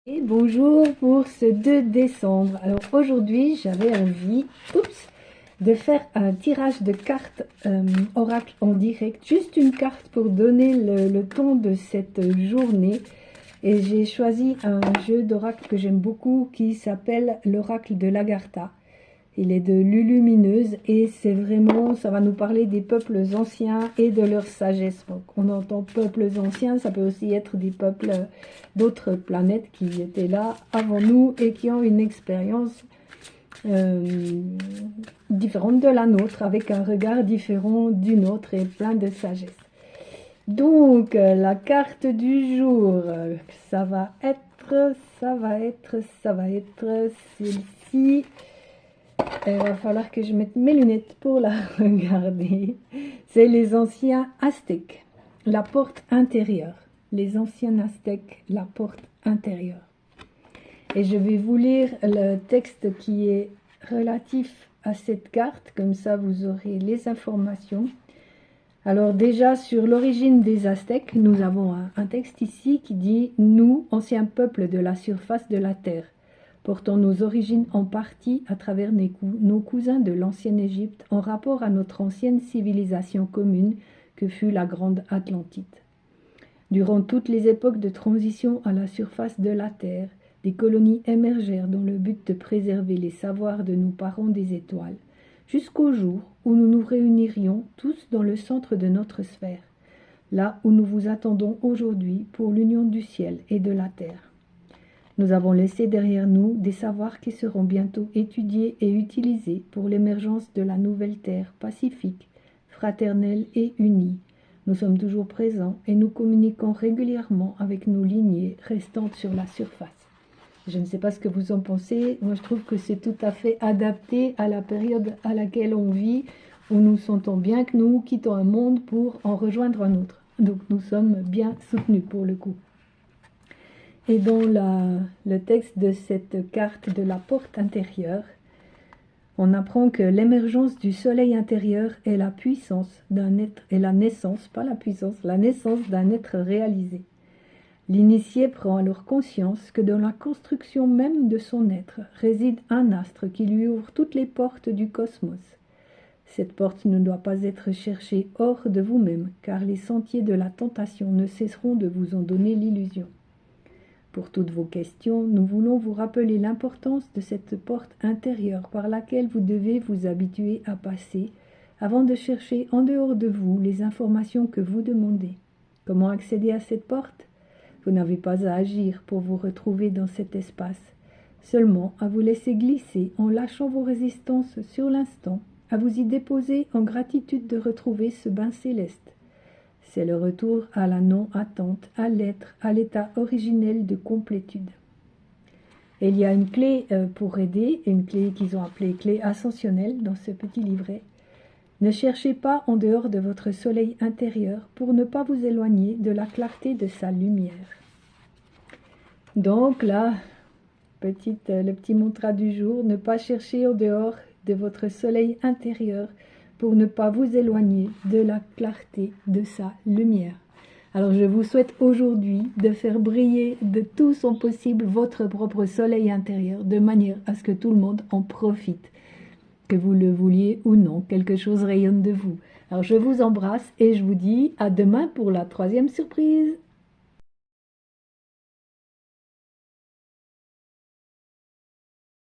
Et bonjour pour ce 2 décembre. Alors aujourd'hui, j'avais envie, de faire un tirage de cartes oracle en direct, juste une carte pour donner le ton de cette journée. Et j'ai choisi un jeu d'oracle que j'aime beaucoup qui s'appelle l'oracle de l'Agartha. Il est de Lulumineuse et c'est vraiment, ça va nous parler des peuples anciens et de leur sagesse. Donc on entend peuples anciens, ça peut aussi être des peuples d'autres planètes qui étaient là avant nous et qui ont une expérience différente de la nôtre, avec un regard différent du nôtre et plein de sagesse. Donc la carte du jour, ça va être celle-ci. Il va falloir que je mette mes lunettes pour la regarder. C'est les anciens Aztèques, la porte intérieure. Les anciens Aztèques, la porte intérieure. Et je vais vous lire le texte qui est relatif à cette carte, comme ça vous aurez les informations. Alors déjà, sur l'origine des Aztèques, nous avons un texte ici qui dit « Nous, anciens peuples de la surface de la terre, portons nos origines en partie à travers nos cousins de l'ancienne Égypte en rapport à notre ancienne civilisation commune que fut la Grande Atlantide. Durant toutes les époques de transition à la surface de la Terre, des colonies émergèrent dans le but de préserver les savoirs de nos parents des étoiles, jusqu'au jour où nous nous réunirions tous dans le centre de notre sphère, là où nous vous attendons aujourd'hui pour l'union du ciel et de la terre. Nous avons laissé derrière nous des savoirs qui seront bientôt étudiés et utilisés pour l'émergence de la nouvelle terre pacifique, fraternelle et unie. Nous sommes toujours présents et nous communiquons régulièrement avec nos lignées restantes sur la surface. Je ne sais pas ce que vous en pensez, moi je trouve que c'est tout à fait adapté à la période à laquelle on vit, où nous sentons bien que nous quittons un monde pour en rejoindre un autre. Donc nous sommes bien soutenus pour le coup. Et dans le texte de cette carte de la porte intérieure, on apprend que l'émergence du soleil intérieur est la puissance d'un être, et la naissance, pas la puissance, la naissance d'un être réalisé. L'initié prend alors conscience que dans la construction même de son être réside un astre qui lui ouvre toutes les portes du cosmos. Cette porte ne doit pas être cherchée hors de vous-même, car les sentiers de la tentation ne cesseront de vous en donner l'illusion. Pour toutes vos questions, nous voulons vous rappeler l'importance de cette porte intérieure par laquelle vous devez vous habituer à passer avant de chercher en dehors de vous les informations que vous demandez. Comment accéder à cette porte ? Vous n'avez pas à agir pour vous retrouver dans cet espace, seulement à vous laisser glisser en lâchant vos résistances sur l'instant, à vous y déposer en gratitude de retrouver ce bain céleste. C'est le retour à la non-attente, à l'être, à l'état originel de complétude. Et il y a une clé pour aider, une clé qu'ils ont appelée clé ascensionnelle dans ce petit livret. Ne cherchez pas en dehors de votre soleil intérieur pour ne pas vous éloigner de la clarté de sa lumière. Donc là, le petit mantra du jour, ne pas chercher en dehors de votre soleil intérieur pour ne pas vous éloigner de la clarté de sa lumière. Alors je vous souhaite aujourd'hui de faire briller de tout son possible votre propre soleil intérieur, de manière à ce que tout le monde en profite. Que vous le vouliez ou non, quelque chose rayonne de vous. Alors je vous embrasse et je vous dis à demain pour la 3e surprise.